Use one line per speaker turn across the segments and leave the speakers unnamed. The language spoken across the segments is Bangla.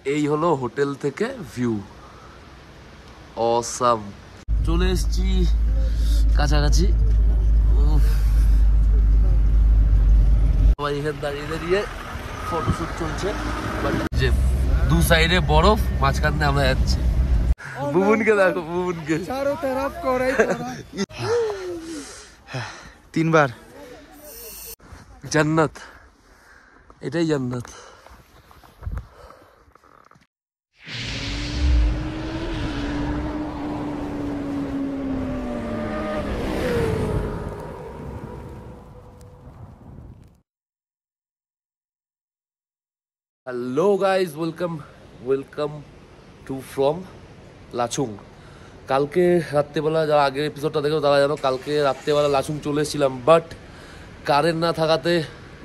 এই হলো হোটেল থেকে ভিউ, অসাম। চলে এসছি কাছাকাছি। সবাই এখানে দাঁড়িয়ে দাঁড়িয়ে ফটোশুট চলছে। যে দু সাইডে বরফ, মাঝখান দিয়ে আমরা যাচ্ছি। বুবুনকে দেখো, বুবুনকে চারো তরফ করাই
তিনবার
জান্নাত, এটাই জান্নাত। Hello guys, welcome to from Lachung. কালকে রাত্রেবেলা, যারা আগের এপিসোডটা দেখো তারা জানো, কালকে রাত্রেবেলা লাচুং চলে এসেছিলাম, বাট কারেন্ট না থাকাতে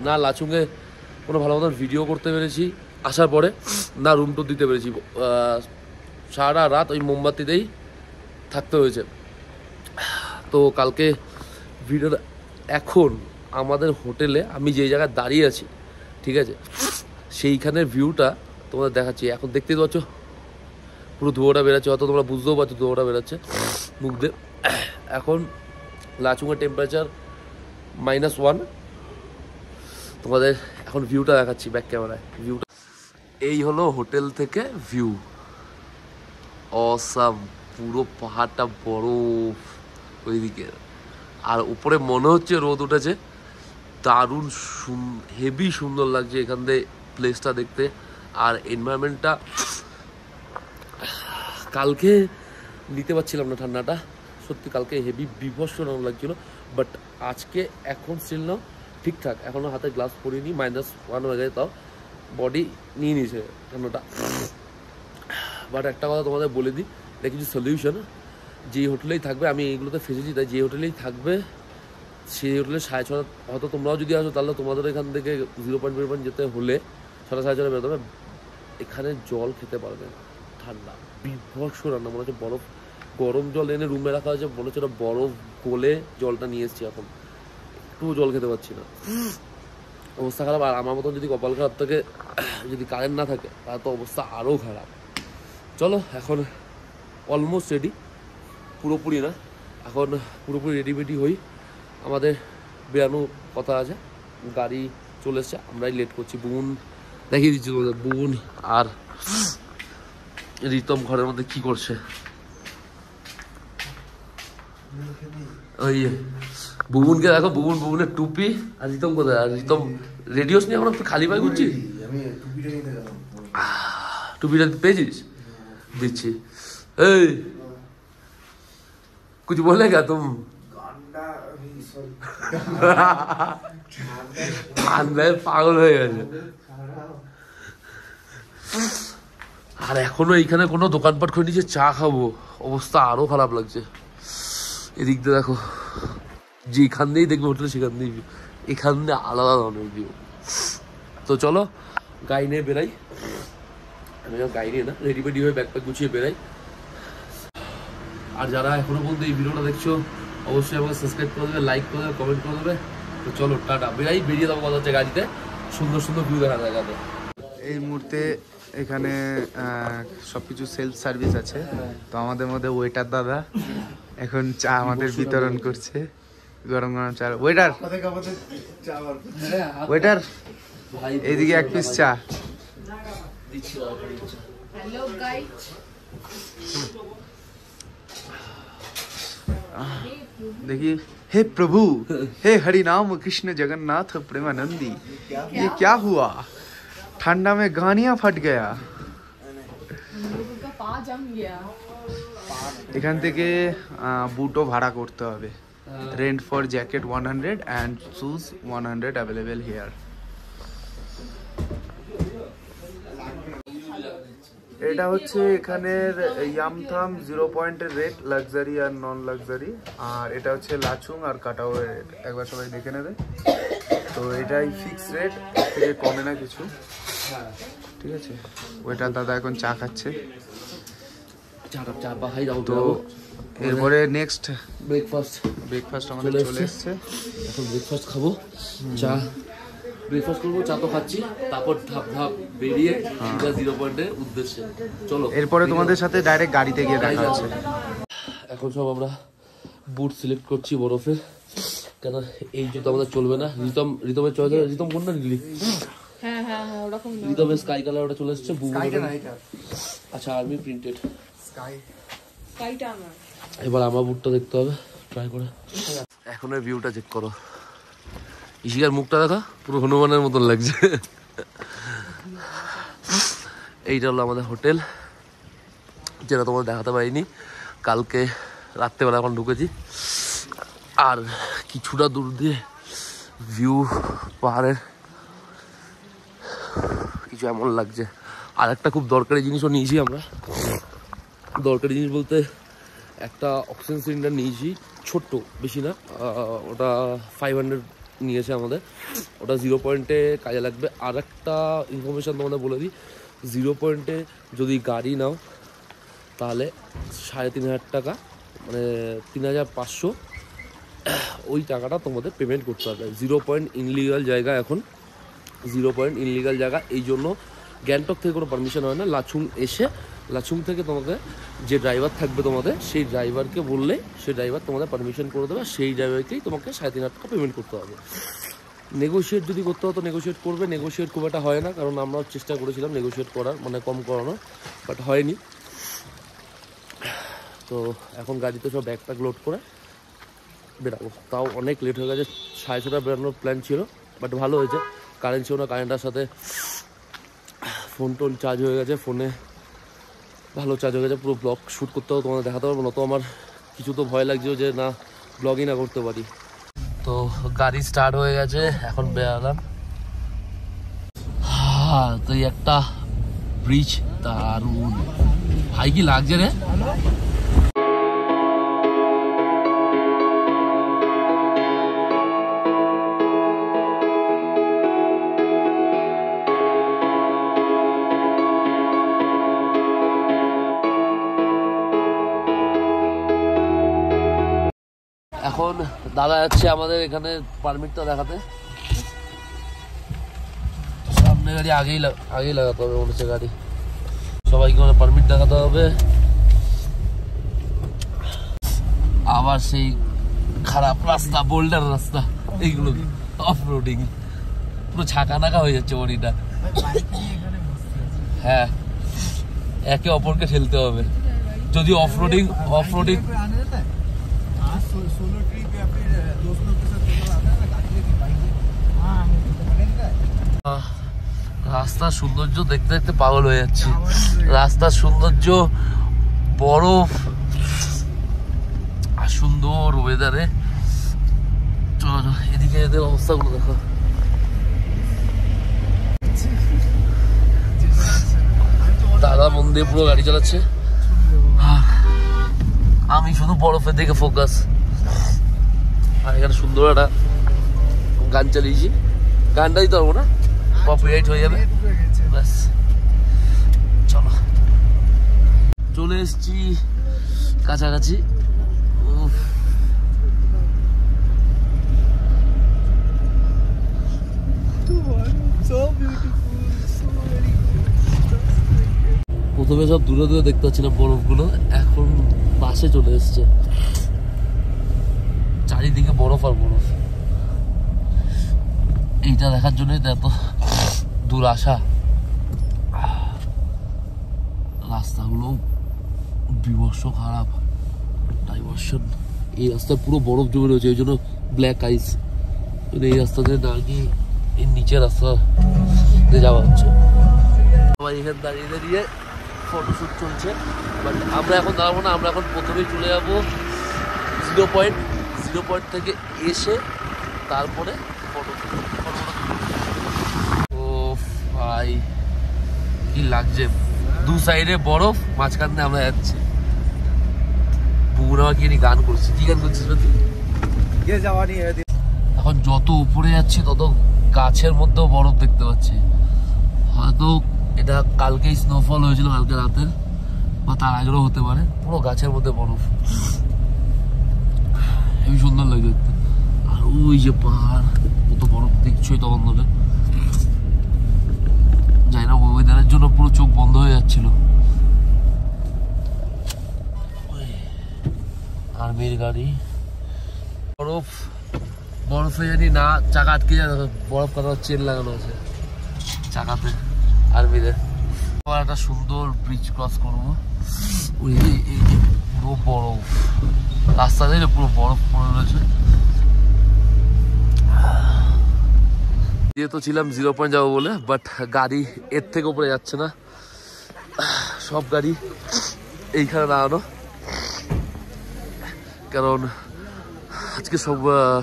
না লাচুংয়ে কোনো ভালো মতন ভিডিও করতে পেরেছি, আসার পরে না রুম টুর দিতে পেরেছি। সারা রাত ওই মোমবাতিতেই থাকতে হয়েছে। তো কালকে ভিডিওটা এখন আমাদের হোটেলে আমি যেই জায়গায় দাঁড়িয়ে আছি, ঠিক আছে, সেইখানের ভিউটা তোমাদের দেখাচ্ছি। এখন দেখতেই পাচ্ছ পুরো ধোঁয়াটা বেরোচ্ছে, হয়তো তোমরা বুঝতেও পারছো ধোঁয়াটা বেরোচ্ছে মুখ দিয়ে। এখন লাচুংয়ের টেম্পারেচার -1। তোমাদের এখন ভিউটা দেখাচ্ছি ব্যাক ক্যামেরায়। ভিউটা এই হলো হোটেল থেকে ভিউ, অসাম। পুরো পাহাড়টা বরফ ওইদিকে, আর উপরে মনে হচ্ছে রোদ উঠেছে। দারুণ হেভি সুন্দর লাগছে এখান থেকে প্লেসটা দেখতে। আর এনভায়রনমেন্টটা কালকে নিতে পারছিলাম না ঠান্ডাটা, সত্যি কালকে হেভি বিভৎস গরম লাগছিল। বাট আজকে এখন স্টিল নাও ঠিকঠাক, এখনও হাতে গ্লাভস পরিনি, -1 হয়ে গেছে, তাও বডি নিয়ে নিয়েছে ঠান্ডাটা। বাট একটা কথা তোমাদের বলে দিই, এটা কিছু সলিউশন। যেই হোটেলেই থাকবে, আমি এইগুলোতে ফেসেছি তাই, যে হোটেলেই থাকবে সেই হোটেলে 6:30, হয়তো তোমরাও যদি আসো তাহলে তোমাদের এখান থেকে 0.0 যেতে হলে 6:30 বেরোতে হবে। এখানে জল খেতে পারবে, ঠান্ডা বিভৎস রান্না, মনে হচ্ছে বরফ, গরম জল এনে রুমে রাখা হয়েছে, মনে হচ্ছে ওটা বরফ গলে জলটা নিয়ে এসেছি। এখন একটু জল খেতে পারছি না, অবস্থা খারাপ। আর আমার মতন যদি কপাল খারাপ থাকে, যদি কারেন্ট না থাকে, তাহলে তো অবস্থা আরও খারাপ। চলো এখন অলমোস্ট রেডি, পুরোপুরি না, এখন পুরোপুরি রেডি হই। আমাদের বেরানোর কথা আছে, গাড়ি চলে এসছে, আমরাই লেট করছি। বুন দেখিয়ে দিচ্ছি তোমাদের, বুন আর রিতম ঘরের মধ্যে কি করছে। ওই বুবুনকে দেখো, বুবুনের টুপি, আর রিতম কোথায়? আর রিতম রেডিওস নিয়ে এখন একটু খালি পাই করছি। টুপিটা পেয়েছিস? দিচ্ছি। এই कुछ बोलेगा तुम? ঠান্ডায় পাগল হয়ে গেছে। আর এখনো এইখানে কোনো দোকানপাট খুলে নিচে চা খাবো, অবস্থা আরো খারাপ লাগছে। এদিক দিয়ে দেখো, যেখান দিয়েই দেখবে হোটেল সেখান দিয়েই ভিউ, এখান দিয়ে আলাদা ধরনের ভিউ। তো চলো গাড়ি নিয়ে বেরাই। আমি গাড়ি নিয়ে না, রেডি হয়ে ব্যাগ গুছিয়ে বেরাই। আর যারা এখনো পর্যন্ত এই ভিডিওটা দেখছো, অবশ্যই আমাকে সাবস্ক্রাইব করে দেবে, লাইক করে দেবে, কমেন্ট করে দেবে। তো চলো টাটা, বেরিয়ে যাবো কথা হচ্ছে গাড়িতে, সুন্দর সুন্দর ভিউ দেখা জায়গাতে।
এই মুহূর্তে এখানে সবকিছু সেলফ সার্ভিস আছে। তো আমাদের মধ্যে ওয়েটার দাদা এখন চা আমাদের বিতরণ করছে, গরম গরম চা। ওয়েটার এইদিকে 1 পিস চা।
हेलो गाइस,
देखिए, हे प्रभु, हे हरि नाम कृष्ण जगन्नाथ प्रेमानंदी, ये क्या हुआ? ठंडा में गानिया फट गया। এখান থেকে বুটও ভাড়া করতে হবে। Rent for jacket 100 and shoes 100 available here. এটা হচ্ছে এখানের ইয়ামথাম 0 পয়েন্টের রেট, লাক্সারি আর নন লাক্সারি। আর এটা হচ্ছে লাচুং আর কাটাওয়ের রেট, একবার সবাই দেখে নেবে। তো এটাই ফিক্স রেট, থেকে কমে না কিছু, ঠিক আছে। ওইটা দাদা এখন চা খাচ্ছে। তো এরপরে নেক্সট ব্রেকফাস্ট আমাদের চলে এসছে।
এখন ব্রেকফাস্ট খাবো, চা ব্রেকফাস্ট করবো, চা তো খাচ্ছি, তারপর ধাপ ধাপ বেরিয়ে 0 পয়েন্টের উদ্দেশ্যে। চলো,
এরপরে তোমাদের সাথে ডাইরেক্ট গাড়িতে গিয়ে দেখা হচ্ছে।
এখন সব আমরা বুট সিলেক্ট করছি বরফের, কেন এই জুতো আমাদের চলবে না। রিতমের চয়েস, রিতম কোনটা নিলি?
হ্যাঁ হ্যাঁ হ্যাঁ ওরকম না।
রিতমের স্কাই কালার ওটা চলে এসছে, আচ্ছা আর্মি প্রিন্টেড
স্কাইটা আমার।
এবার আমার বুটটা দেখতে হবে ট্রাই করে। এখন এর ভিউটা চেক করো, ইশিকার মুখটা দেখা পুরো হনুমানের মতন লাগছে। এইটা হলো আমাদের হোটেল, যেটা তোমাদের দেখাতে পারিনি কালকে রাত্রেবেলা, এখন ঢুকেছি। আর কিছুটা দূর দিয়ে ভিউ পাহাড়ের কিছু এমন লাগছে। আর একটা খুব দরকারি জিনিসও নিয়েছি আমরা, দরকারি জিনিস বলতে একটা অক্সিজেন সিলিন্ডার নিয়েছি, ছোট্ট, বেশি না, ওটা 500 নিয়েছে আমাদের, ওটা 0 পয়েন্টে কাজে লাগবে। আর একটা ইনফরমেশান তোমাদের বলে দিই, 0 পয়েন্টে যদি গাড়ি নাও তাহলে 3500 টাকা, মানে 3500, ওই টাকাটা তোমাদের পেমেন্ট করতে হবে। 0 পয়েন্ট ইনলিগাল জায়গা, এখন 0 পয়েন্ট ইনলিগাল জায়গা, এই জন্য গ্যাংটক থেকে কোনো পারমিশন হয় না। লাচুং এসে, লাচুং থেকে তোমাকে যে ড্রাইভার থাকবে তোমাদের, সেই ড্রাইভারকে বললে সেই ড্রাইভার তোমাদের পারমিশন করে দেবে, সেই ড্রাইভারকেই তোমাকে 3500 টাকা পেমেন্ট করতে হবে। নেগোশিয়েট যদি করতে হতো নেগোশিয়েট করবে, নেগোশিয়েট খুব একটা হয় না, কারণ আমরা চেষ্টা করেছিলাম নেগোশিয়েট করার, মানে কম করানোর, বাট হয়নি। তো এখন গাড়িতে সব ব্যাগ ট্যাগ লোড করে বেরাবো, তাও অনেক লেট হয়ে গেছে। 6:30 বেরানোর প্ল্যান ছিল, বাট ভালো হয়েছে, কারেন্ট ছিল না, কারেন্টের সাথে ফোন টোন চার্জ হয়ে গেছে, ফোনে ভালো চার্জ হয়ে গেছে, পুরো ব্লগ শ্যুট করতে হবে, তোমাদের দেখাতে পারবো না। তো আমার কিছু তো ভয় লাগছিল যে না ব্লগই না করতে পারি। তো গাড়ি স্টার্ট হয়ে গেছে, এখন বেরালাম। হ্যাঁ, তো একটা ব্রিজ, দারুণ ভাই, কি লাগছে রে। এখন দাদা যাচ্ছে আমাদের এখানে পারমিটটা দেখাতে, সামনে গাড়ি আগেই লাগাতে হবে মনে হচ্ছে, গাড়ি সবাইকে পারমিট দেখাতে হবে। আবার সেই খারাপ রাস্তা, বোল্ডার রাস্তা, এইগুলো অফ রোডিং, পুরো ছাকা নাকা হয়ে যাচ্ছে বডিটা। হ্যাঁ, একে অপরকে ঠেলতে হবে যদি অফ রোডিং
सोलो ट्रिप या फिर दोस्तों के साथ आता है ना, गाड़ी लेके बाइक लेके। हाँ,
রাস্তার সৌন্দর্য দেখতে দেখতে পাগল হয়ে যাচ্ছি। রাস্তার সৌন্দর্য, বরফ আর সুন্দর ওয়েদারে। চলো এদিকে এদের অবস্থাগুলো দেখো, দাদা মন দিয়ে পুরো গাড়ি চালাচ্ছে, আমি শুধু বরফের দিকে ফোকাস। আর এখানে সুন্দর একটা গান চালিয়েছি, গানটা দিতে পারবো না, কপিরাইট হয়ে যাবে। ব্যাস, চলো চলে এসছি কাছাকাছি। প্রথমে সব দূরে দূরে দেখতে পাচ্ছি না বরফগুলো, এখন পাশে চলে এসছে, চারিদিকে বরফ আর বরফ। এইটা দেখার জন্যই তো এত দূর আসা। রাস্তাগুলো বিভৎস খারাপ, ডাইভার্সন। এই রাস্তায় পুরো বরফ জমে রয়েছে, এই জন্য ব্ল্যাক আইস। এই রাস্তাতে না গিয়ে এর নিচে রাস্তাতে যাওয়া হচ্ছে। সবাই এখানে দাঁড়িয়ে দাঁড়িয়ে ফটোশ্যুট চলছে, বাট আমরা এখন দাঁড়াবো না, আমরা এখন প্রথমেই চলে যাবো 0 পয়েন্ট। 0 পয়েন্ট থেকে এসে তারপরে ফটো। ও ভাই কি লাগছে, দু সাইডে বরফ, মাঝখান দিয়ে আমরা যাচ্ছি। বুড়া কি গান করছি, কি গান করছিস তুই? এখন যত উপরে যাচ্ছি তত গাছের মধ্যেও বরফ দেখতে পাচ্ছি। হয়তো এটা কালকেই স্নোফল হয়েছিল, কালকে রাতের বা তার আগেও হতে পারে। পুরো গাছের মধ্যে বরফ, হেবি সুন্দর লাগে দেখতে। আর ওই যে পাহাড়, কত বরফ দেখছোই তখন ধরে। জানি না ওয়েদারের জন্য পুরো চোখ বন্ধ হয়ে যাচ্ছিল। আর্মির গাড়ি, বরফে জানি না চাকা আটকে যায়, বরফ কাটার চেন লাগানো আছে চাকাতে আর্মিদের। একটা সুন্দর ব্রিজ ক্রস করবো, ওই পুরো বরফ রাস্তা দিয়ে পুরো বরফ পড়ে রয়েছে। দিয়ে তো ছিলাম 0 পয়েন্ট যাবো বলে, বাট গাড়ি এর থেকে উপরে যাচ্ছে না, সব গাড়ি এইখানে দাঁড়ানো। কারণ আজকে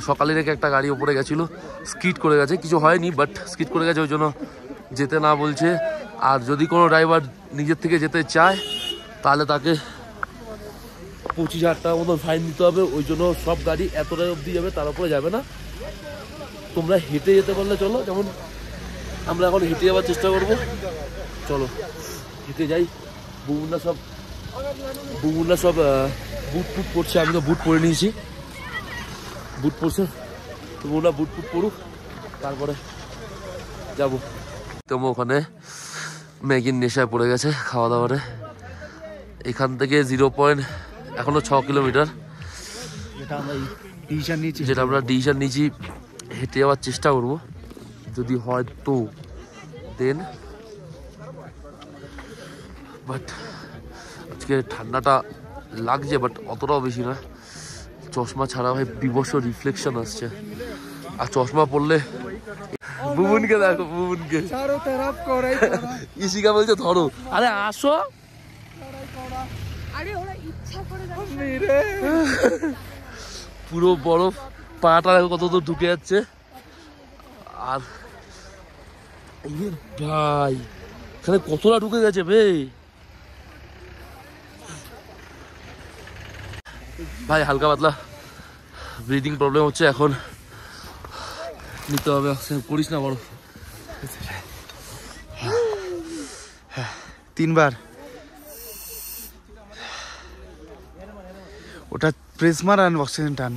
সকালে রেখে একটা গাড়ি উপরে গেছিলো, স্কিড করে গেছে, কিছু হয়নি বাট স্কিড করে গেছে, ওই জন্য যেতে না বলছে। আর যদি কোনো ড্রাইভার নিজের থেকে যেতে চায় তাহলে তাকে 25,000 টাকা মতো ফাইন দিতে হবে। ওই জন্য সব গাড়ি এতটাই অবধি যাবে, তার উপরে যাবে না। তোমরা হেঁটে যেতে পারলে চলো, যেমন আমরা এখন হেঁটে যাওয়ার চেষ্টা করবো, চলো হেঁটে যাই। বুবুনরা সব বুট ফুট পরছে, আমি তো বুট পরে নিয়েছি, বুট পরছে, বুবুনরা বুট ফুট পরুক, তারপরে যাবো। তোমরা ওখানে ম্যাগির নেশায় পড়ে গেছে খাওয়া দাওয়ারে। এখান থেকে 0 পয়েন্ট এখনো 6 কিলোমিটার, যেটা আমরা ডিসিশন নিয়েছি হেঁটে যাওয়ার চেষ্টা করবো, যদি হয় তো দেন। বাট আজকে ঠান্ডাটা লাগছে, বাট অতটাও বেশি না। চশমা ছাড়া ভাই বিবর্ষ রিফ্লেকশন আসছে, আর চশমা পড়লে বুবুনকে দেখো, বুবুনকে ইশিকা বলছে ধরো, আরে আসো, পুরো বরফ, পাটা দেখো কত দূর ঢুকে যাচ্ছে। আর ভাই এখানে কতটা ঢুকে গেছে বে ভাই, হালকা পাতলা ব্রিদিং প্রবলেম হচ্ছে, এখন নিতে হবে। করিস না বড়,
3 বার ওটা প্রেস মার আর অক্সিজেন টান।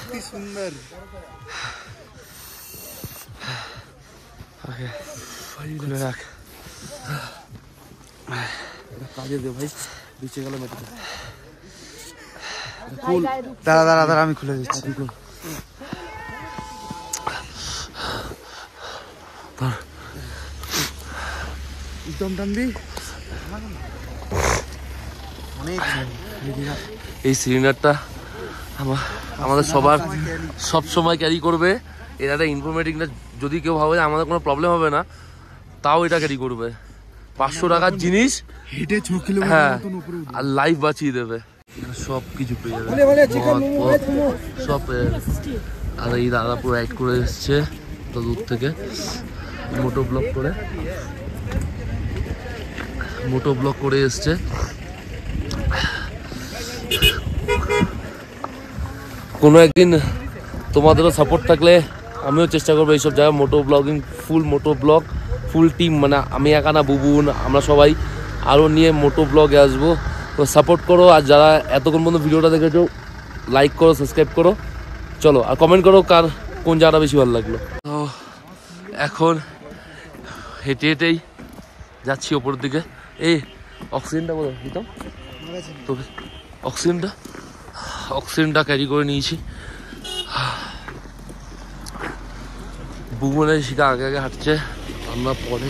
কি সুন্দর। ওকে খুলে রাখ,
কাজে দে ভাই, বিচে গেল মেটে।
দাঁড়া আমি খুলে দিচ্ছি। একদম টানবি।
এই সিলিন্ডারটা আমাদের সবার সব সময় ক্যারি করবে। এটা একটা ইনফরমেটিভ না, যদি কেউ ভাবে যে আমাদের কোনো প্রবলেম হবে না, তাও এটা ক্যারি করবে। 500 টাকার জিনিস
হেঁটে 6 কিলোমিটার
হ্যাঁ, আর লাইফ বাঁচিয়ে দেবে। সব কিছু পেয়ে যাবে, সব পেয়ে যাবে। আর এই দাদা পুরো রাইড করে এসছে তো দূর থেকে, মোটো ব্লগ করে এসছে। কোনো একদিন তোমাদেরও সাপোর্ট থাকলে আমিও চেষ্টা করবো এইসব জায়গায় মোটো ব্লগিং, ফুল টিম, মানে আমি একা না, বুবুন, আমরা সবাই আরও নিয়ে মোটো ব্লগে আসবো। তো সাপোর্ট করো, আর যারা এতক্ষণ পর্যন্ত ভিডিওটা দেখেছো লাইক করো, সাবস্ক্রাইব করো, চলো, আর কমেন্ট করো কার কোন জায়গাটা বেশি ভালো লাগলো। তো এখন হেঁটে হেঁটেই যাচ্ছি ওপরের দিকে। এই অক্সিজেনটা বলো দিতাম তো, অক্সিজেনটা ক্যারি করে নিয়েছি। বুবনের শিখা আগে হাঁটছে, আমরা পরে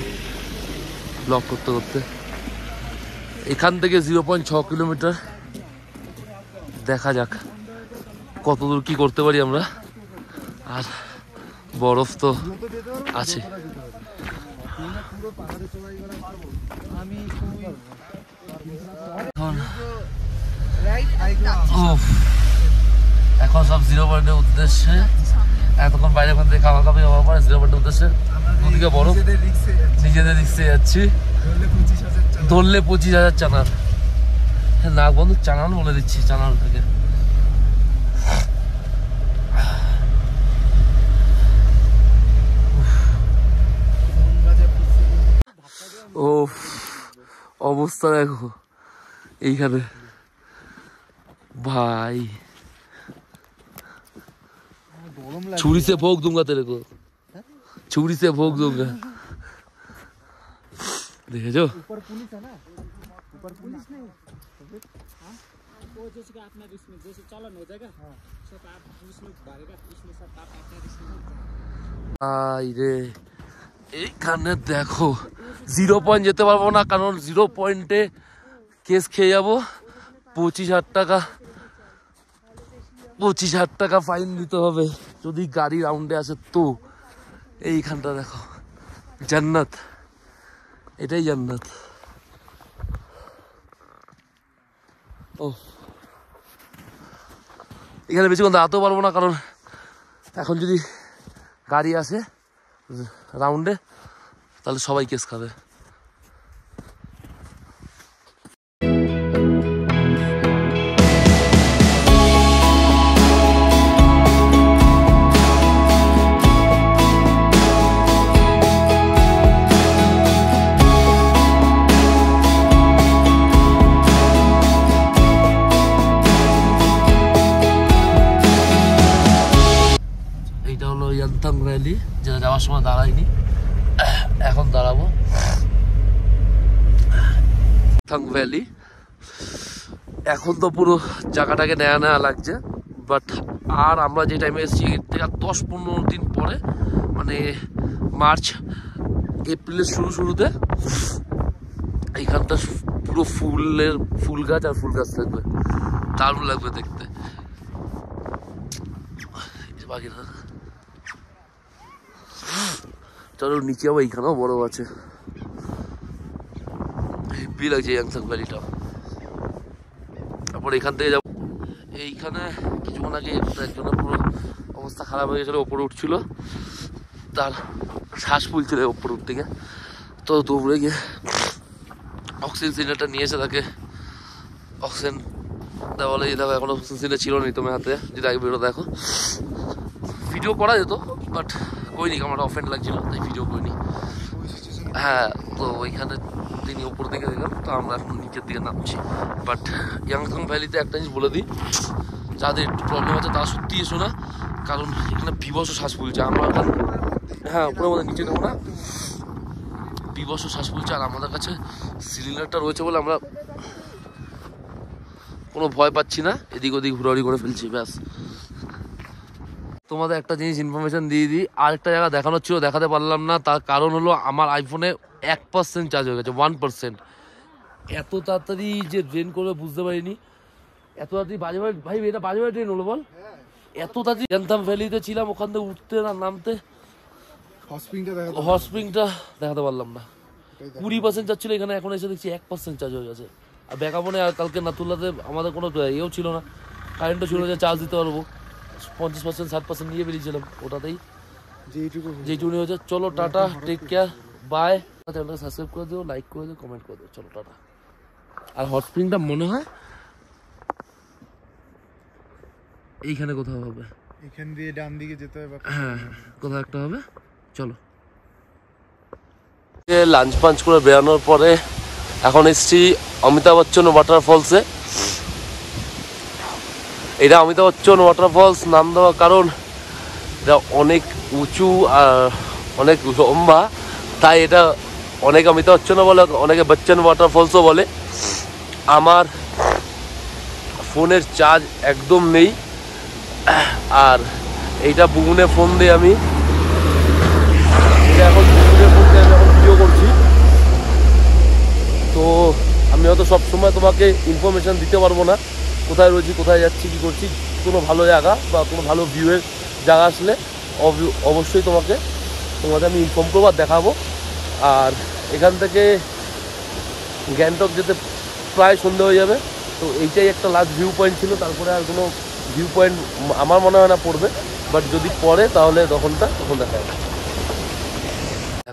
ব্লগ করতে এখান থেকে 0.6 কিলোমিটার। দেখা যাক কতদূর কি করতে পারি আমরা। আর বরফ তো আছে। এখন সব 0 পয়েন্টের উদ্দেশ্যে, এতক্ষণ বাইরে ওখান থেকে খাওয়া খাওয়া হওয়ার পরে 0 পয়েন্টের উদ্দেশ্যে, দুদিকে বরফ, নিজেদের রিক্সে যাচ্ছি। ধরলে 25,000 চানার, হ্যাঁ না বন্ধু, চানান বলে দিচ্ছি, চানান থেকে। ও অবস্থা দেখো এইখানে भाई, छुरी से भोग दूंगा तेरे को, छुरी से भोग दूंगा। देखे जो
ऊपर पुलिस है ना, ऊपर पुलिस नहीं
वो जैसे कि अपना रिस्क में जैसे चालन हो जाएगा सब आप पुलिस में भरेगा, इसमें सब आप अपना रिस्क में
রে এইখানে দেখো 0 পয়েন্ট যেতে পারবো না, কারণ 0 পয়েন্টে কেস খেয়ে যাবো। 25,000 টাকা 25,000 টাকা ফাইন দিতে হবে যদি গাড়ি রাউন্ডে আসে। তো এইখানটা দেখো জান্নাত, এটাই জান্নাত। ও এখানে বেশিক্ষণ দাঁড়াতেও পারবো না, কারণ এখন যদি গাড়ি আসে রাউন্ডে তাহলে সবাই কেস খাবে। এইটা হলো ইয়াংথাং ভ্যালি, যেটা যাওয়ার সময় দাঁড়াইনি, এখন দাঁড়াবো। ইয়াংথাং ভ্যালি এখন তো পুরো জায়গাটাকে নেয়া নেয়া লাগছে, বাট আর আমরা যে টাইমে এসেছি এর থেকে 10-15 দিন পরে, মানে মার্চ এপ্রিলের শুরুতে এইখানটা পুরো ফুল গাছ আর ফুল গাছ থাকবে, দারুণ লাগবে দেখতে। বাকিটা চলো নিচে আবার, এইখানেও বড় আছে, হেভি লাগছে ইয়াংথাং ভ্যালিটা। তারপর এখান থেকে যাবো, এইখানে কিছুক্ষণ আগে একজনের পুরো অবস্থা খারাপ হয়ে গেছিলো, ওপরে উঠছিল, তার শ্বাস ফুলছিল ওপরে উঠতে গিয়ে, তো দৌড়ে গিয়ে অক্সিজেন সিলিন্ডারটা নিয়েছে, তাকে অক্সিজেন দেওয়া বলে। দেখো এখন অক্সিজেন সিলিন্ডার ছিল নি তোমার হাতে, যদি আগে বেরো দেখো। ভিডিও করা যেত বাট করিনি, আমার অফেন্ড লাগছিল তাই ভিডিও করিনি। হ্যাঁ, তো ওইখানে তিনি ওপর দিকে দেখলাম, তো আমরা এখন নিচের দিকে নামছি। বাট ইয়াংথাং ভ্যালিতে একটা জিনিস বলে দিই, যাদের একটু প্রবলেম আছে তারা সত্যি এসো না, কারণ এখানে বিভৎস শ্বাস ফুলছে। আমরা হ্যাঁ উপরে আমাদের নিচে নেবো না, বিভৎস শ্বাস ফুলছে। আর আমাদের কাছে সিলিন্ডারটা রয়েছে বলে আমরা কোনো ভয় পাচ্ছি না, এদিক ওদিক ঘোরাঘুরি করে ফেলছি ব্যাস। তোমাদের একটা জিনিস ইনফরমেশন দিয়ে দিই, আরেকটা জায়গা দেখানোর ছিল, দেখাতে পারলাম না, তার কারণ হলো আমার আইফোনে 1% চার্জ হয়ে গেছে, 1%। এত তাড়াতাড়ি যে ড্রেন করবে বুঝতে পারিনি, এত তাড়াতাড়ি বাজে ভাই, এটা বাজে ট্রেন হলো বল, এত তাড়াতাড়ি। ইয়াংথাং ভ্যালিতে ছিলাম, ওখান থেকে উঠতে না নামতে হট স্প্রিংটা দেখাতে পারলাম না। 20% চার্জ ছিল এখানে, এখন এসে দেখছি 1% চার্জ হয়ে গেছে। আর ব্যাকআপনে আর কালকে নাতুল্লাতে আমাদের কোনো ইয়েও ছিল না, কারেন্টও ছিল যে চার্জ দিতে পারবো। 50% 60% নিয়ে বেরিয়েছিলাম, ওটাতেই যেইটুকুনি হয়েছে। চলো টাটা, টেক কেয়ার, বাই। চ্যানেলটাকে সাবস্ক্রাইব করে দিও, লাইক করে দিও, কমেন্ট করে দিও। চলো টাটা। আর হট স্প্রিংটা মনে হয় এইখানে কোথাও হবে,
এখান দিয়ে ডান দিকে যেতে হবে,
হ্যাঁ কোথাও একটা হবে। চলো লাঞ্চ পাঞ্চ করে বেরানোর পরে এখন এসছি অমিতাভ বচ্চন ওয়াটারফলসে। এটা অমিতাভ বচ্চন ওয়াটারফলস নাম দেওয়ার কারণ এটা অনেক উঁচু আর অনেক লম্বা, তাই এটা অনেকে অমিতাভ বচ্চনও বলে, অনেকে বচ্চন ওয়াটারফলসও বলে। আমার ফোনের চার্জ একদম নেই, আর এইটা বুগুনে ফোন দিয়ে আমি এখন ভিডিও করছি। তো আমি হয়তো সবসময় তোমাকে ইনফরমেশান দিতে পারবো না, কোথায় রয়েছি, কোথায় যাচ্ছি, কী করছি। কোনো ভালো জায়গা বা কোনো ভালো ভিউয়ের জায়গা আসলে অবশ্যই তোমাদের আমি ইনফর্ম করবো আর দেখাবো। আর এখান থেকে গ্যাংটক যেতে প্রায় সন্ধ্যা হয়ে যাবে, তো এইটাই একটা লাস্ট ভিউ পয়েন্ট ছিল। তারপরে আর কোনো ভিউ পয়েন্ট আমার মনে হয় না পড়বে, বাট যদি পড়ে তাহলে তখন দেখা যাবে।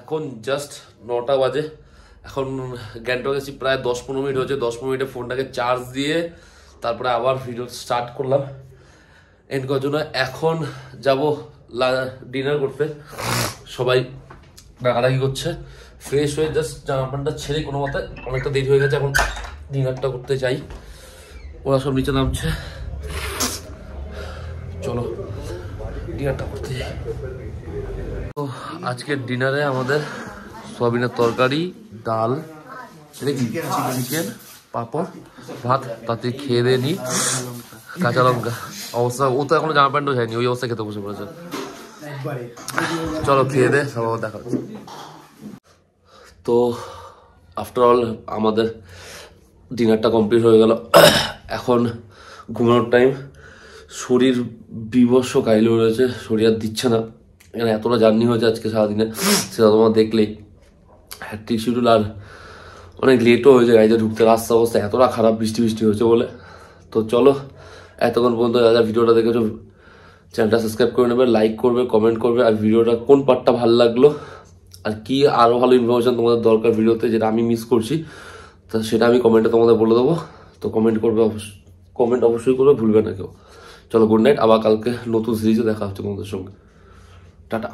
এখন জাস্ট 9টা বাজে, এখন গ্যাংটক এসেছি প্রায় 10-15 মিনিট হয়েছে। 10-15 মিনিটে ফোনটাকে চার্জ দিয়ে তারপরে আবার ভিডিও স্টার্ট করলাম এন্ড করার জন্য। এখন যাব ডিনার করতে, সবাই ডাকাডাকি করছে। ফ্রেশ হয়ে জাস্ট জামা প্যান্টটা ছেড়ে কোনো মতে, অনেকটা দেরি হয়ে গেছে, এখন ডিনারটা করতে যাই। ওরা সব নিচে নামছে, চলো ডিনারটা করতে যাই। তো আজকের ডিনারে আমাদের সয়াবিনের তরকারি, ডাল, চিকেন, পাঁপড়, ভাত, তাতে খেয়ে দিয়ে নি, কাঁচা লঙ্কা। অবস্থা ও তো এখনো জামা প্যান্টও যায়নি, ওই অবস্থা খেতে বসে পড়েছে। চলো খেয়ে দে, সব দেখা হচ্ছে। তো আফটার অল আমাদের ডিনারটা কমপ্লিট হয়ে গেল। এখন ঘুমানোর টাইম। শরীর বিভৎস কাইলে রয়েছে, শরীর আর দিচ্ছে না। এখানে এতটা জার্নি হয়েছে আজকে সারাদিনে, সেটা তোমার দেখলেই। হ্যাট্রিক শিডিউল, আর অনেক লেটও হয়েছে গাড়িতে ঢুকতে। রাস্তা অবস্থা এতটা খারাপ, বৃষ্টি হয়েছে বলে। তো চলো, এতক্ষণ পর্যন্ত যারা ভিডিওটা দেখেছো চ্যানেলটা সাবস্ক্রাইব করে নেবে, লাইক করবে, কমেন্ট করবে। আর ভিডিওটা কোন পার্টটা ভালো লাগলো, আর কি আরও ভালো ইনফরমেশন তোমাদের দরকার ভিডিওতে যেটা আমি মিস করছি, তা সেটা আমি কমেন্টে তোমাদের বলে দেবো। তো কমেন্ট করবে, কমেন্ট অবশ্যই করবে, ভুলবে না কেউ। চলো, গুড নাইট। আবার কালকে নতুন সিরিজে দেখা হচ্ছে তোমাদের সঙ্গে। টাটা।